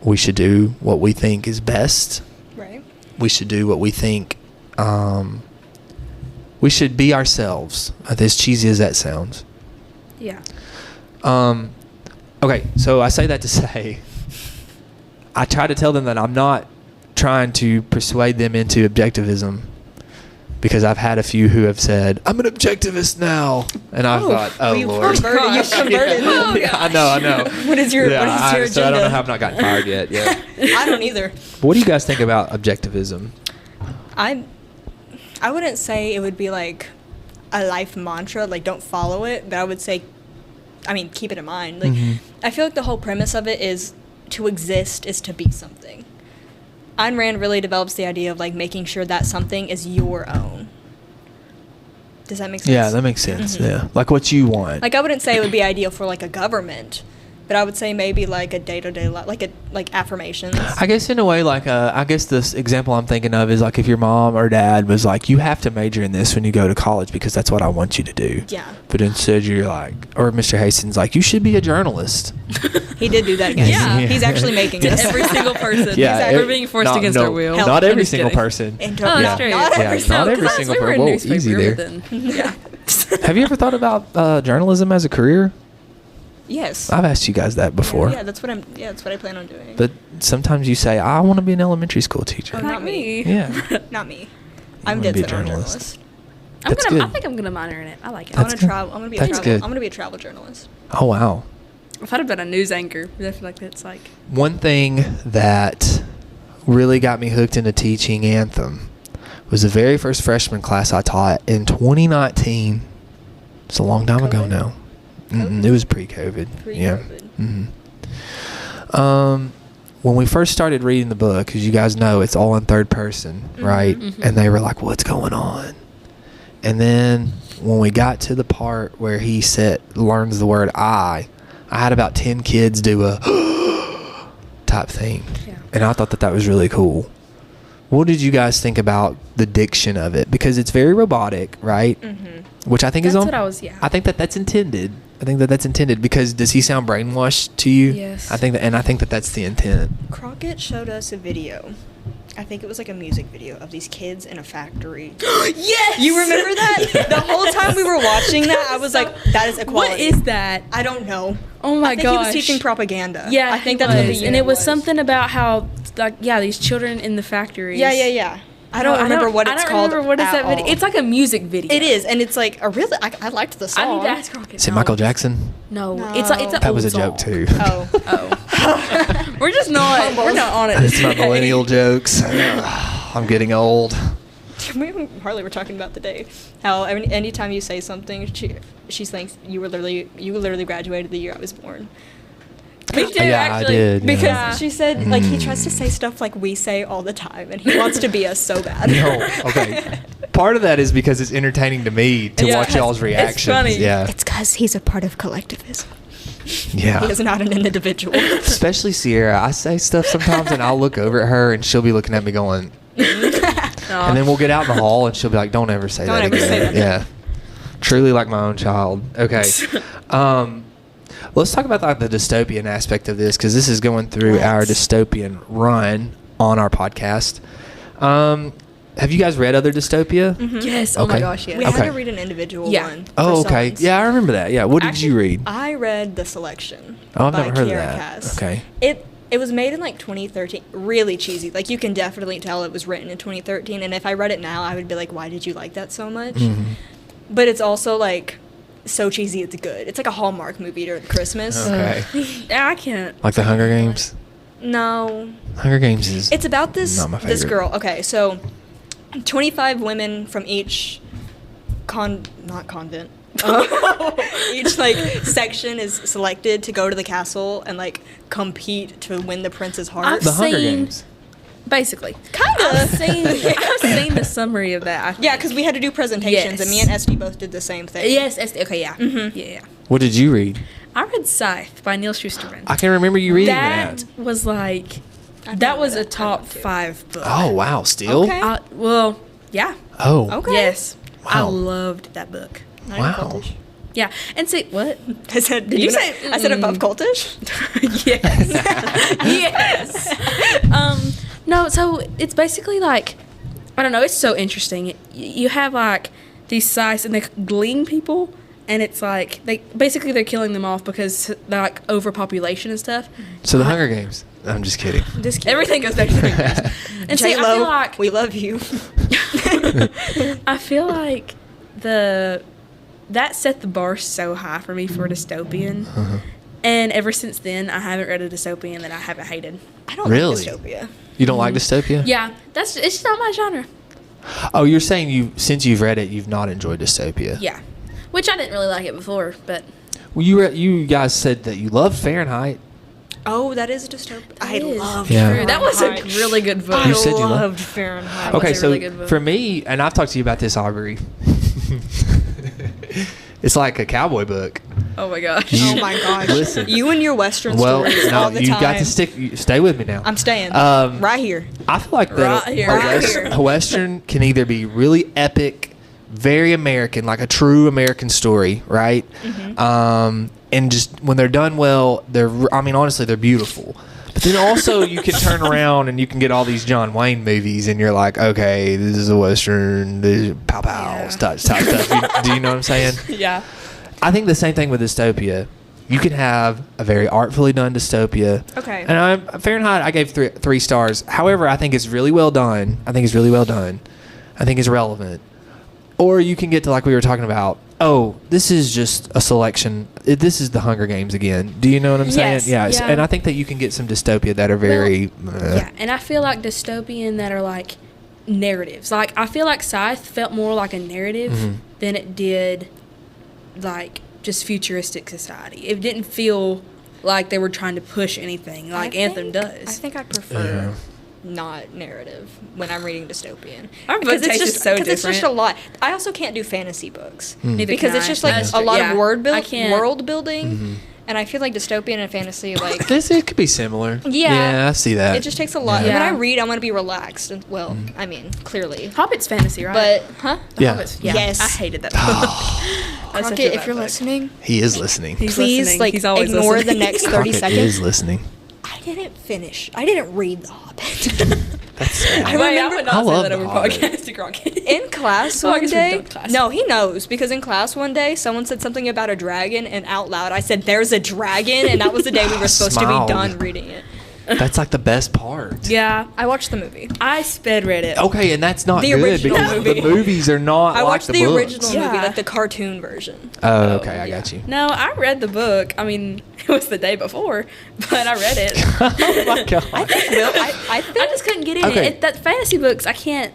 we should do what we think is best. Right. We should do what we think. We should be ourselves, as cheesy as that sounds. Yeah. Okay, so I say that to say, I try to tell them that I'm not trying to persuade them into objectivism, because I've had a few who have said, I'm an objectivist now. And I thought, oh, you've Lord. converted. You've converted. Oh, Yeah, I know. What is your agenda? So I don't know how I've not gotten fired yet. Yeah. I don't either. But what do you guys think about objectivism? I wouldn't say it would be like a life mantra, like don't follow it, but I would say, keep it in mind. Like, I feel like the whole premise of it is to exist is to be something. Ayn Rand really develops the idea of like making sure that something is your own. Does that make sense? Yeah, that makes sense. Yeah, like what you want. Like I wouldn't say it would be ideal for like a government, but I would say maybe like a day-to-day life, like affirmations. I guess in a way, like I guess this example I'm thinking of is like if your mom or dad was like, you have to major in this when you go to college because that's what I want you to do. Yeah. But instead you're like, or Mr. Hastings like, you should be a journalist. He did do that, guys. Yeah. He's actually making To it. every single person. Yeah, We're being forced against our will. Not I'm every just single kidding. person. And Oh, Yeah. that's true. Not every not every single person. Whoa, easy there. Yeah. Have you ever thought about journalism as a career? Yes. I've asked you guys that before. Yeah, that's what I plan on doing. But sometimes you say, I want to be an elementary school teacher. Oh, not me. Yeah. Not me. I I'm wanna dead be a set on journalist. journalist. That's I good. think I'm gonna minor in it. I like it. I want That's to good. travel. I'm gonna be That's a good. travel. I'm gonna be a travel journalist. Oh, wow. If I'd have been a news anchor, I feel like that's like. One thing that really got me hooked into teaching Anthem was the very first freshman class I taught in 2019. It's a long time ago COVID? now. COVID? It was pre-COVID. Yeah. Pre-COVID. When we first started reading the book, as you guys know, it's all in third person, right? And they were like, "What's going on?" And then when we got to the part where he learns the word I had about 10 kids do a type thing. Yeah. And I thought that was really cool. What did you guys think about the diction of it? Because it's very robotic, right? Which I think is That's on. what I was. Yeah. I think that's intended. I think that's intended because does he sound brainwashed to you? Yes. I think that's the intent. Crockett showed us a video. I think it was like a music video of these kids in a factory. Yes. You remember that? The whole time we were watching that, I was like, that is equality. What is that? I don't know. Oh my I think gosh. he was teaching propaganda. Yeah, I think he that's what the was. unit And it was something about how, like, these children in the factories. Yeah. I don't remember what it's called. I don't remember what is at that video. all. It's like a music video. It is, and it's like a really. I liked the I song. need to ask Crockett. Is it Michael Jackson? No, No. it's an That old was a song. joke too. Oh, Oh, we're just not. We're not on it. It's my millennial jokes. I'm getting old. Harley were talking about today how anytime you say something, she thinks you literally graduated the year I was born. Me too, Yeah, actually. I did. Because Yeah. she said like he tries to say stuff like we say all the time, and he wants to be us so bad. No, okay. Part of that is because it's entertaining to me to Yeah, watch y'all's it's reactions. funny. Yeah, It's because he's a part of collectivism. yeah. He is not an individual. Especially Sierra. I say stuff sometimes, and I'll look over at her, and she'll be looking at me going, and then we'll get out in the hall, and she'll be like, "Don't ever say Don't that ever again." say that. Yeah, truly like my own child. Okay. Let's talk about like the dystopian aspect of this because this is going through our dystopian run on our podcast. Have you guys read other dystopia? Yes. Oh my Okay. gosh. Yes. We Okay. had to read an individual Yeah. one. Oh, for okay. science. Yeah, I remember that. Yeah. What did you read? I read The Selection. Oh, I've by never heard of Kiera that. Cass. Okay. It was made in like 2013. Really cheesy. Like you can definitely tell it was written in 2013. And if I read it now, I would be like, why did you like that so much? Mm-hmm. But it's also like so cheesy it's good. It's like a Hallmark movie during Christmas. Okay. Yeah, I can't. Like the Hunger Games? No. Hunger Games is. It's about this Not my this favorite. girl. Okay, so 25 women from each not convent. Each like section is selected to go to the castle and like compete to win the prince's heart. I've The Hunger seen- Games. Basically. Kinda. I've seen the summary of that. I Yeah, think. because we had to do presentations, and me and Yes. Esty both did the same thing. Yes. Okay. Yeah. Yeah. What did you read? I read Scythe by Neil Shusterman. I can remember you reading That that. was like. I've That never was read a that. top I want to. 5 book. Oh, wow. Still? Okay. Well, yeah. Oh. Okay. Yes. I Wow. loved that book. Not even Wow. cultish. Yeah. And see, what? I said. Did you say- I said above cultish. Yes. Yes. No, so it's basically like, I don't know, it's so interesting. You have like these scythes and they glean people, and it's like, they're killing them off because they're like overpopulation and stuff. So the Hunger Games. I'm just kidding. Just kidding. Everything goes back to the And see, I J-Lo, feel like, we love you. I feel like that set the bar so high for me for dystopian. And ever since then, I haven't read a dystopian that I haven't hated. I don't Really? like dystopia. You don't like dystopia? Yeah, it's just not my genre. Oh, you're saying since you've read it, you've not enjoyed dystopia? Yeah, which I didn't really like it before, but Well, you guys said that you loved Fahrenheit. Oh, that is a dystopia. I It is loved Yeah. true. That was a Fahrenheit. really good book. I You said you loved- loved Fahrenheit. was Okay, a so really good book. for me, and I've talked to you about this, Aubrey. It's like a cowboy book. Oh my gosh. Oh my gosh! Listen. You and your Western Well, stories no, all the you time. got to stay with me now. I'm staying right here. I feel like that Right here. Right here. a Western can either be really epic, very American, like a true American story, right? Mm-hmm. And just when they're done well, honestly, they're beautiful. But then also you can turn around and you can get all these John Wayne movies, and you're like, okay, this is a Western, this is pow pow Yeah. type stuff. Do you know what I'm saying? Yeah. I think the same thing with dystopia. You can have a very artfully done dystopia. Okay. And Fahrenheit, I gave 3 stars. However, I think it's really well done. I think it's relevant. Or you can get to, like we were talking about, oh, this is just a selection. This is the Hunger Games again. Do you know what I'm saying? Yes. Yeah. And I think that you can get some dystopia that are very... Yeah, and I feel like dystopian that are like narratives. Like, I feel like Scythe felt more like a narrative than it did like just futuristic society. It didn't feel like they were trying to push anything like Anthem does. I think I prefer not narrative when I'm reading dystopian. Our book taste is so Because it's just a different. lot. I also can't do fantasy books. Neither Because can it's I. just like That's a true. lot Yeah. of I can't- world building. And I feel like dystopian and fantasy, like... It could be similar. Yeah. I see that. It just takes a lot. Yeah. When I read, I want to be relaxed. And, well, I mean, clearly. Hobbit's fantasy, right? But, huh? Yeah. Hobbit's, yeah. Yes. I hated that book. That's such a Crockett, bad if you're book. listening, He is listening. He's please, listening. like, He's always ignore listening. the next 30 Crockett seconds. is listening. I didn't finish. I didn't read The Hobbit. That's sad. I Wait, I remember- would I not say love that The over Hobbit. podcast to Crockett. In class Well, I one guess we're day, done class. no, he knows, because in class one day, someone said something about a dragon, and out loud I said, "There's a dragon," and that was the day we were supposed to Smiled. be done reading it. That's like the best part. Yeah, I watched the movie. I sped read it. Okay, and that's not The good original because movie. the movies are not I like watched the the books. original movie, Yeah. like the cartoon version. Oh, okay, I got you. No, I read the book. I mean, it was the day before, but I read it. Oh my god. I think I just couldn't get in Okay. it. That fantasy books, I can't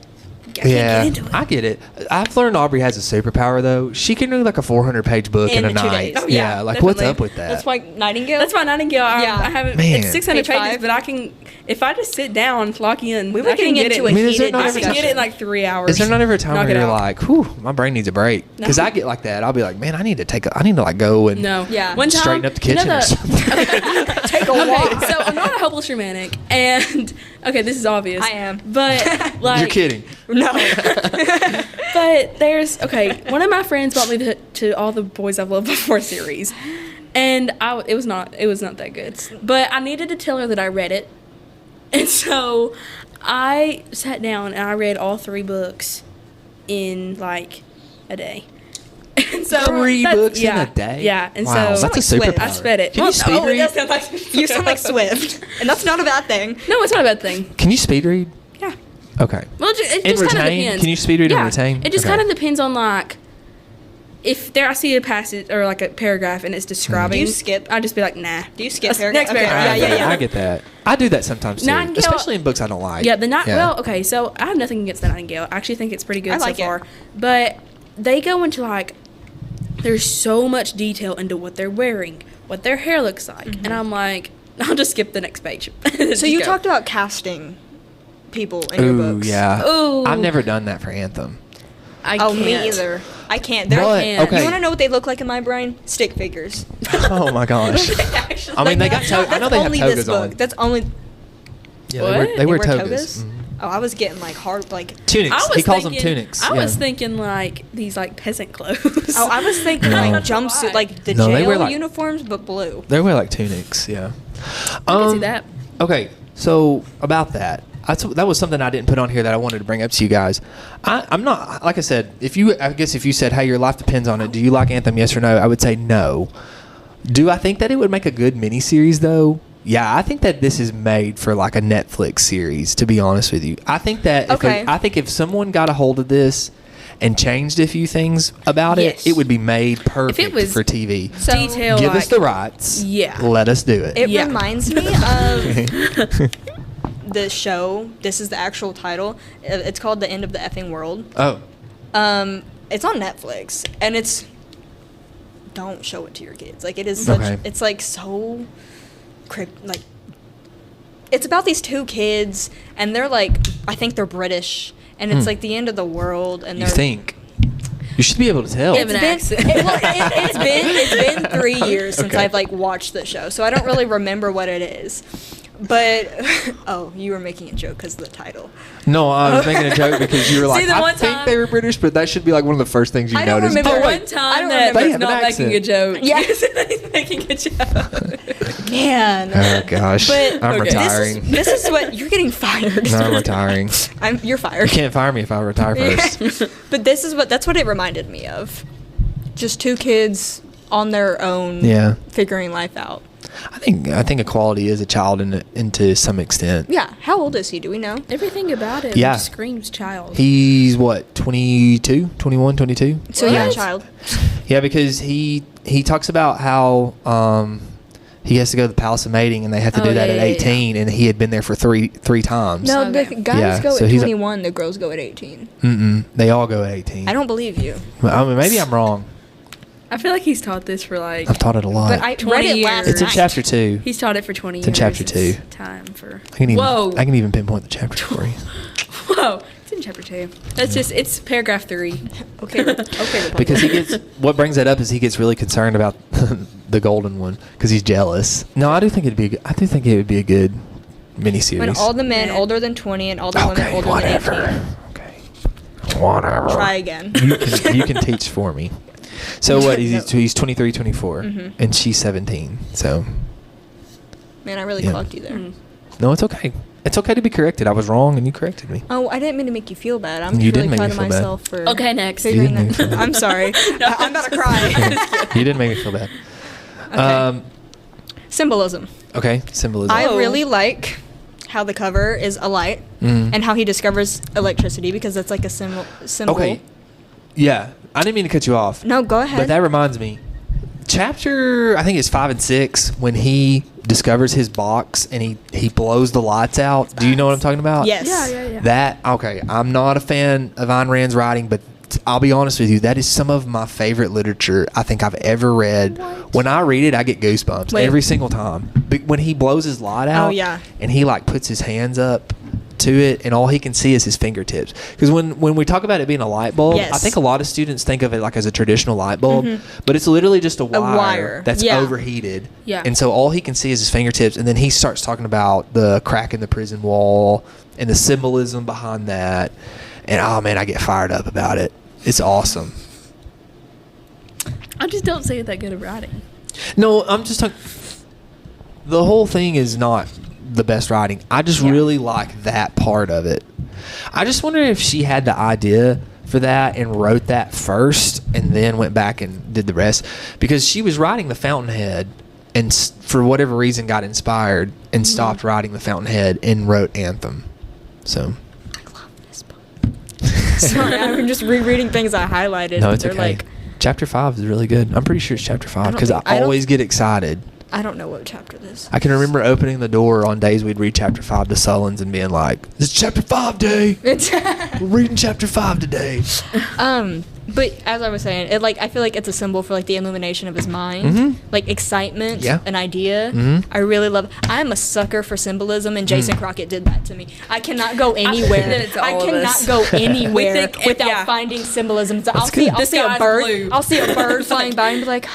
get into it. I get it. I've learned Aubrey has a superpower though. She can do like a 400-page book in a 2 night. days. Oh, yeah, like what's definitely. up with that? That's why Nightingale. That's why Nightingale. I Yeah. haven't. Man. It's 600 Page pages, 5. but I can. If I just sit down, lock in. We were I can getting get into it. a I mean, is there heated not I every can get it in discussion. like 3 hours. Is there not ever a time Knock where it you're out. like, whew, my brain needs a break? Because No. I get like that. I'll be like, man, I need to like go and No. Yeah. One time, straighten up the you know kitchen or something. Take a walk. Okay, so I'm not a hopeless romantic, and okay, this is obvious. I am. But like, You're kidding. No. But there's one of my friends brought me to All the Boys I've Loved Before series, and it was not that good. But I needed to tell her that I read it, and so I sat down and I read all 3 books in like a day. And so 3 that's- books yeah, in a day? Yeah, and Wow, so that's a Swift. superpower. I sped it. Can you speed read? That sounds like You sound like Swift, and that's not a bad thing. No, it's not a bad thing. Can you speed read? Yeah. Okay. Well, it And just kind of retain? depends. Can you speed read and retain? It just Okay. kind of depends on like if I see a passage or like a paragraph and it's describing. Do you skip? I'd just be like, nah. Do you skip That's- paragraph? Next Okay, paragraph. yeah. I get that. I do that sometimes too, Nightingale- especially in books I don't like. Yeah, well, okay, so I have nothing against the Nightingale. I actually think it's pretty good I like so it. far. But they go into like there's so much detail into what they're wearing, what their hair looks like, and I'm like, I'll just skip the next page. So you talked about casting people in your Ooh, books. yeah. Ooh. I've never done that for Anthem. I Oh, can't. me either. I can't. But, can't. okay. You want to know what they look like in my brain? Stick figures. Oh my gosh. Actually, I mean, they got That's togas. I know that's they have only this togas book. on. That's only. Yeah, What? they wear wear togas. Mhm. Oh, I was getting like hard, like. Tunics. I was He calls them thinking- tunics. I yeah. was thinking like these like peasant clothes. Oh, I was thinking No. like That's a jumpsuit, lot. like the No, they jail wear, like- uniforms, but blue. They wear like tunics. Yeah. I can see that. Okay, so about that. That was something I didn't put on here that I wanted to bring up to you guys. I'm not, like I said, I guess if you said, hey, your life depends on it, do you like Anthem, yes or no? I would say no. Do I think that it would make a good miniseries, though? Yeah, I think that this is made for like a Netflix series, to be honest with you. I think that if someone got a hold of this and changed a few things about Yes. it would be made perfect was for TV. So Detail Give like, us the rights. Yeah. Let us do it. It Yeah. reminds me of the show. This is the actual title. It's called The End of the Effing World. Oh. It's on Netflix, and it's. Don't show it to your kids. Like, it is such. Okay. It's like so. Like. It's about these 2 kids, and they're like. I think they're British, and it's like the end of the world, and You they're. think? You should be able to tell. Yeah, It's an been, accent. it's been 3 years since Okay. I've like watched the show, so I don't really remember what it is. But oh, you were making a joke because of the title. No, I was making a joke because you were like, the I one think time- they were British, but that should be like one of the first things you I don't notice. remember. The wait, one I time don't that remember. he's They have not an making a accent. joke. Yeah. He's making a joke. Man. Oh gosh, But I'm okay. retiring. This is what you're getting fired. No, I'm retiring. You're You fired. can't fire me if I retire first. But that's what it reminded me of. Just 2 kids on their own, figuring life out. I think equality is a child into some extent. Yeah. How old is he? Do we know? Everything about him screams child. He's what, 22, 21, 22? So yeah, a child. Yeah, because he talks about how he has to go to the Palace of Mating, and they have to do that at 18, and he had been there for three times. No, the guys go at 21, the girls go at 18. They all go at 18. I don't believe you. I mean, maybe I'm wrong. I feel like he's taught this for like... I've taught it a lot. But I read it last night. It's in chapter 2. He's taught it for 20 years. It's in chapter 2. Time for... I can even pinpoint the chapter for you. Whoa. It's in chapter 2. That's just... It's paragraph 3. Okay. Because he gets... What brings that up is he gets really concerned about the golden one because he's jealous. No, I do think it would be a good miniseries. When all the men older than 20 and all the women older than 18. Okay. Whatever. Try again. You can teach for me. So what? He's 23, 24, and she's 17. So. Man, I really clocked you there. No, it's okay. It's okay to be corrected. I was wrong, and you corrected me. Oh, I didn't mean to make you feel bad. I'm You really didn't make proud me of feel bad. myself for. Okay, next. You didn't make me feel bad. I'm sorry. I'm about to cry. You didn't make me feel bad. Okay. Symbolism. Okay, symbolism. I really like how the cover is a light and how he discovers electricity because that's like a symbol. Okay. Yeah, I didn't mean to cut you off. No, go ahead. But that reminds me. Chapter, I think it's 5 and 6, when he discovers his box and he blows the lights out. Do you know what I'm talking about? Yes. Yeah. Okay, I'm not a fan of Ayn Rand's writing, but I'll be honest with you, that is some of my favorite literature I think I've ever read. What? When I read it, I get goosebumps every single time. But when he blows his light out and he like puts his hands up to it and all he can see is his fingertips, because when we talk about it being a light bulb, I think a lot of students think of it like as a traditional light bulb, but it's literally just a wire that's overheated, and so all he can see is his fingertips. And then he starts talking about the crack in the prison wall and the symbolism behind that, and oh man, I get fired up about it. It's awesome. I just don't say it that good at writing. No, I'm just talking, the whole thing is not the best writing. I just really like that part of it. I just wonder if she had the idea for that and wrote that first and then went back and did the rest, because she was writing The Fountainhead and for whatever reason got inspired and stopped writing The Fountainhead and wrote Anthem. So I love this book. Sorry, I'm just rereading things I highlighted. no, it's okay. Chapter 5 is really good. I'm pretty sure it's chapter 5 because I always get excited. I don't know what chapter this is. I can remember opening the door on days we'd read chapter 5 to Sullins and being like, "It's chapter 5 day. We're reading chapter 5 today." But as I was saying, I feel like it's a symbol for like the illumination of his mind, like excitement, an idea. I really love. I'm a sucker for symbolism, and Jason Crockett did that to me. I cannot go anywhere. I cannot go anywhere without finding symbolism. So I'll see a bird. Blue. I'll see a bird flying by and be like,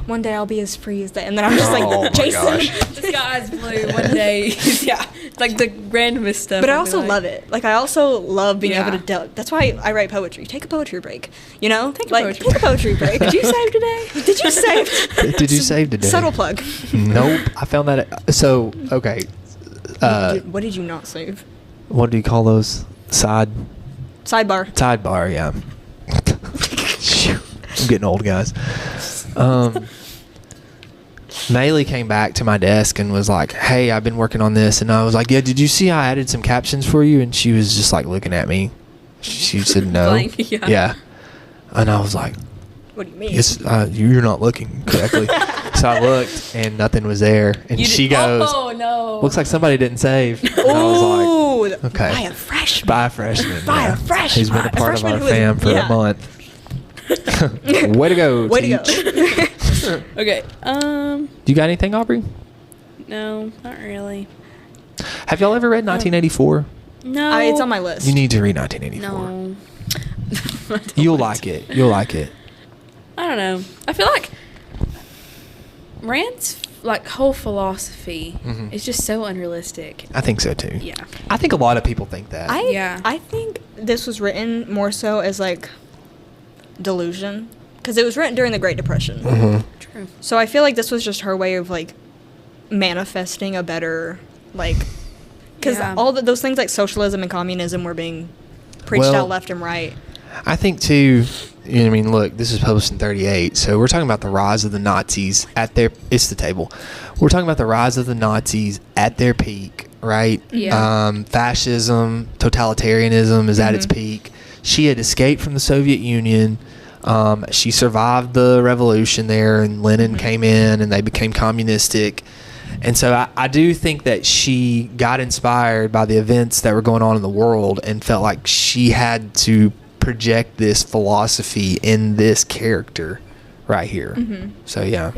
one day I'll be as free as that. And then I'm just like, Jason. The sky's blue one day. It's like the randomest stuff. But I also love it. Like, I also love being able to that's why I write poetry. Take a poetry break. You know? Take a poetry break. Did you save today? Did you save? Did you save today? Subtle plug. Nope. I found that. So, okay. What did you not save? What do you call those? Sidebar, yeah. Shoot. I'm getting old, guys. Maylee came back to my desk and was like, "Hey, I've been working on this." And I was like, "Yeah, did you see I added some captions for you?" And she was just like looking at me. She said no. Blank, yeah. And I was like, what do you mean? Yes, you're not looking correctly. So I looked and nothing was there. And she goes, "Oh no, looks like somebody didn't save." And I was like, okay. Buy a freshman. Buy a freshman. Buy a freshman. He's been a part of our fam for a month. Way to go, Way to go. Okay. Do you got anything, Aubrey? No, not really. Have y'all ever read 1984? No. It's on my list. You need to read 1984. No. You'll like it. You'll like it. I don't know. I feel like Rand's whole philosophy is just so unrealistic. I think so too. Yeah. I think a lot of people think that. I think this was written more so as like delusion, because it was written during the Great Depression. True. So I feel like this was just her way of like manifesting a better because all those things like socialism and communism were being preached out left and right. I think too, You know what I mean? Look, this was published in 1938, so we're talking about the rise of the Nazis at their. It's the table. We're talking about the rise of the Nazis at their peak, right? Yeah. Fascism, totalitarianism is at its peak. She had escaped from the Soviet Union. She survived the revolution there, and Lenin came in, and they became communistic. And so I do think that she got inspired by the events that were going on in the world and felt like she had to project this philosophy in this character right here. So, yeah.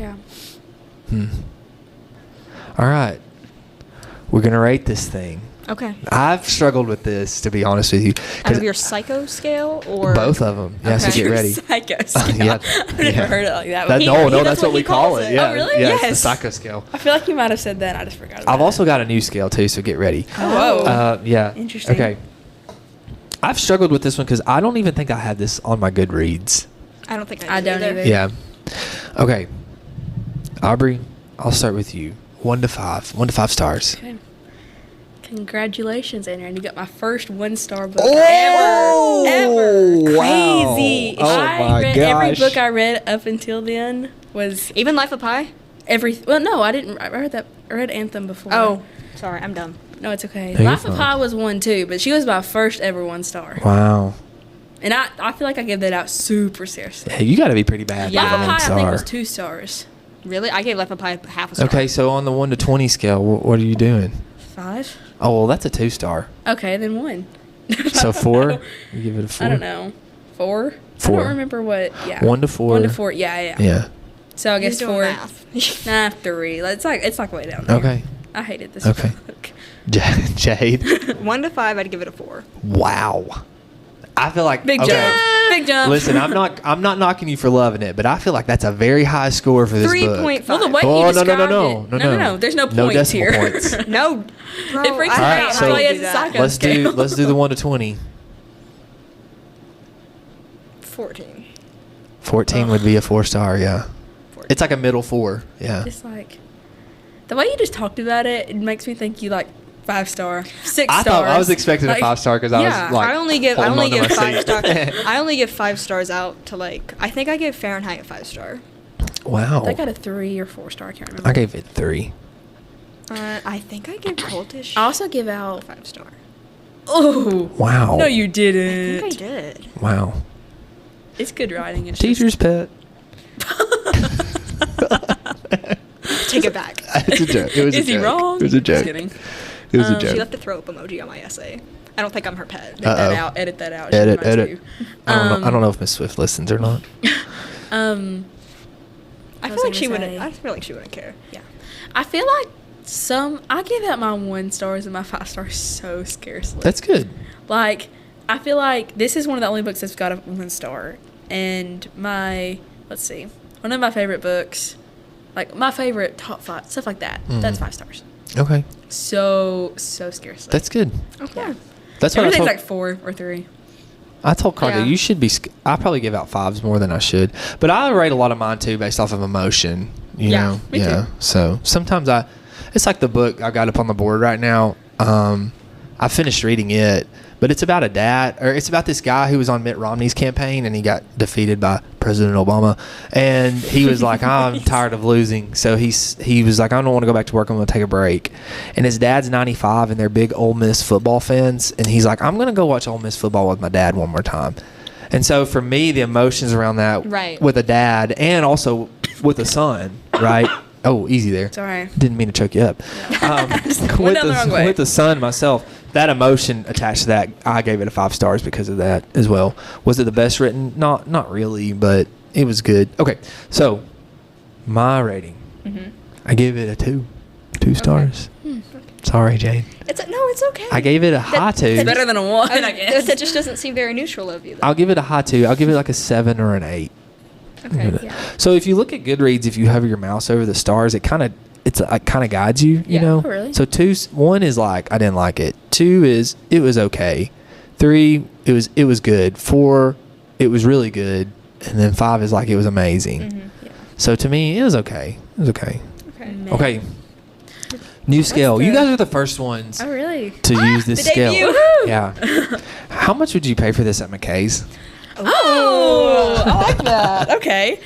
All right. We're going to rate this thing. Okay. I've struggled with this, to be honest with you. Out of your psycho scale or Both of them. Yeah, so Okay. get ready. Psycho scale. Yeah. I've never heard it like that. That, He- no, he- that's what we he call calls it. it. Yeah, Oh, really? Yeah, it's the Yes. psycho scale. I feel like you might have said that. I just forgot about I've it. also got a new scale, too, so get ready. Oh, whoa. Yeah. Interesting. Okay. I've struggled with this one because I don't even think I had this on my Goodreads. I don't think I don't either. Yeah. Okay. Aubrey, I'll start with you. 1 to 5. 1 to 5 stars. Okay. Congratulations, Aaron. You got my first 1-star book Oh! ever. Wow. Crazy. Oh I my read every gosh. book I read up until then was Even Life of Pi? well, no, I didn't. I read that. I read Anthem before. Oh, sorry, I'm dumb. No, it's okay. No, you're Life of fine. Pi was 1 too, but she was my first ever 1-star. Wow. And I feel like I gave that out super seriously. Hey, you got to be pretty bad. Yeah. Life for of a Pi, I think, 1 was star. 2 stars. Really? I gave Life of Pi half a star. Okay, so on the 1 to 20 scale, what are you doing? 5? Oh, well, that's a 2-star. Okay, then 1. So 4? You give it a 4? I don't know. 4? 4. I don't remember what. Yeah. 1 to 4. 1 to 4. Yeah. Yeah. So I He's guess doing 4. math. Nah, 3. It's like way down there. Okay. I hated this Okay. book. Jade. 1 to 5, I'd give it a 4. Wow. I feel like Big okay. jump. Big jump. Listen, I'm not knocking you for loving it, but I feel like that's a very high score for this book. 3.5. Well, the way Oh, he no, described no. it. No. There's no No points decimal here. points. No. Bro, It freaks I me hate out. how So you Play do as a that. psycho. Let's do the 1 to 20. 14. 14 would be a 4-star, yeah. 14. It's like a middle 4, yeah. It's like the way you just talked about it. It makes me think you like 5-star, 6 I stars. thought I was expecting Like, a 5-star because I yeah, was like, I only give holding on to my 5 seat. stars. I only give 5 stars out to like I think I gave Fahrenheit a 5-star. Wow. I got a 3 or 4-star. I can't remember. I gave it 3. I think I gave Cultish I also give a out. 5-star. Oh. Wow. No, you I didn't. think I did. Wow. It's good writing. It's Teacher's pet. Take it back. It's a joke. It was a Is he joke. wrong? It was a Just joke. kidding. It was a She joke. left the throw up emoji on my essay. I don't think I'm her pet. Edit that Uh-oh. out. Edit that out. Edit, She reminds edit. you. I don't know if Miss Swift listens or not. I What feel was like I she gonna wouldn't. say? I feel like she wouldn't care. Yeah. I feel like I give out my 1 stars and my 5 stars so scarcely. That's good. Like, I feel like this is one of the only books that's got a 1 star. And let's see, one of my favorite books, like my favorite top 5, stuff like that, that's 5 stars. Okay. So scarcely. That's good. Okay. That's what I Everything's told, like 4 or 3. I told Carter, Yeah. you should be, I probably give out 5s more than I should. But I rate a lot of mine too based off of emotion, you Yeah, know? me too. So sometimes it's like the book I got up on the board right now. I finished reading it, but it's about it's about this guy who was on Mitt Romney's campaign and he got defeated by President Obama. And he was like, I'm tired of losing. So he was like, I don't want to go back to work. I'm going to take a break. And his dad's 95 and they're big Ole Miss football fans. And he's like, I'm going to go watch Ole Miss football with my dad one more time. And so for me, the emotions around that Right. with a dad and also with a son, right? Oh, easy there. Sorry. Didn't mean to choke you up. Went down the wrong way. With the son myself, that emotion attached to that, I gave it a 5 stars because of that as well. Was it the best written? Not really, but it was good. Okay, so my rating, I gave it a 2 stars. Sorry, Jayde. It's okay. I gave it a high 2. It's better than a 1, I guess. That just doesn't seem very neutral of you. Though. I'll give it a high 2. I'll give it like a 7 or an 8. Okay. Yeah. So if you look at Goodreads, if you hover your mouse over the stars, it kind of guides you, you Yeah. know. Oh, really? So 1 is like I didn't like it. 2 is it was okay. 3 it was good. 4 it was really good, and then 5 is like it was amazing. Yeah. So to me, it was okay. It was okay. Okay. Man. Okay. New scale. You the- guys are the first ones Oh, really? to use this the scale. debut. Woohoo! Yeah. How much would you pay for this at McKay's? Oh, I like that. Okay.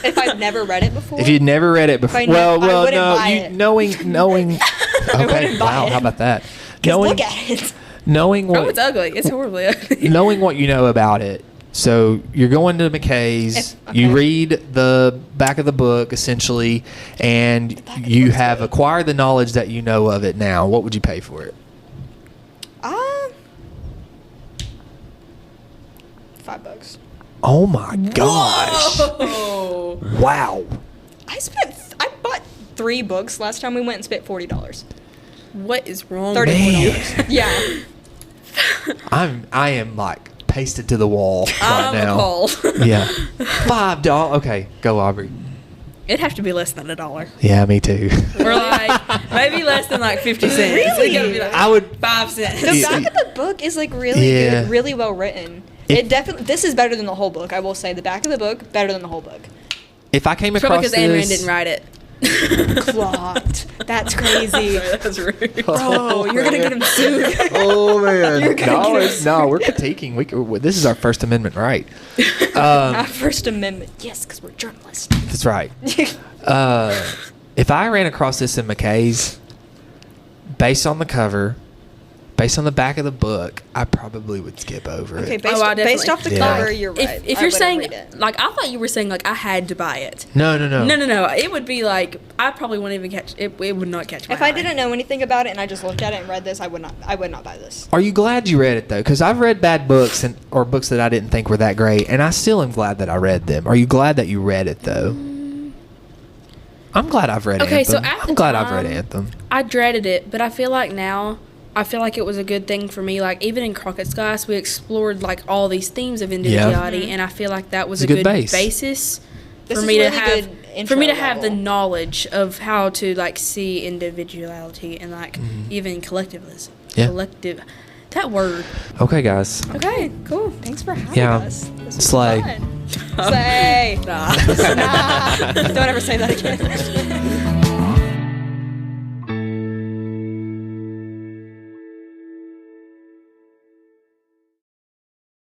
If I've never read it before. If you'd never read it before, I wouldn't buy it. knowing. Okay, wouldn't buy wow, it. how about that? 'Cause look at it. Knowing Oh, what it's ugly. It's horribly ugly. knowing what you know about it. So you're going to McKay's. Okay. You read the back of the book essentially, and you have acquired the knowledge that you know of it now. What would you pay for it? $5. Oh my gosh! Oh. Wow. I bought 3 books last time we went and spent $40. What is wrong? $34. Yeah. I am like pasted to the wall right I'm now. appalled. Yeah. $5. Okay, go Aubrey. It'd have to be less than $1. Yeah, me too. Or like maybe less than like 50 cents. Really? It's gotta be like I would. 5 cents. The back of the book is like really Yeah. good, really well written. It definitely. This is better than the whole book. I will say the back of the book better than the whole book. If I came It's probably across because Ayn Rand this, didn't write it. Clocked. That's crazy. That's rude. Bro, you're gonna get him sued. oh man, You're gonna no, get it's, no, we're critiquing. This is our First Amendment right. Our First Amendment. Yes, because we're journalists. That's right. If I ran across this in McKay's, based on the cover, based on the back of the book, I probably would skip over Okay, it. based, I definitely- based off the Yeah. cover, you're right. If I you're wouldn't saying read it. like I thought you were saying like I had to buy it. No. No. It would be like I probably wouldn't even catch it. It would not catch my If I eye. didn't know anything about it and I just looked at it and read this, I would not buy this. Are you glad you read it though? Because I've read bad books or books that I didn't think were that great, and I still am glad that I read them. Are you glad that you read it though? I'm glad I've read Okay, so Anthem. at the I'm glad I've read time- Anthem. I dreaded it, but I feel like now I feel like it was a good thing for me. Like even in Crockett's Glass, we explored like all these themes of individuality, and I feel like that was It's a a good good base. basis This for is me to really have good for me to intro have the level. knowledge of how to like see individuality and like even collectivism. Yeah. Collective. That word. Okay, guys. Okay, cool. Thanks for having Yeah. us. This was Slay. fun. Slay. Nah. Nah. Don't ever say that again.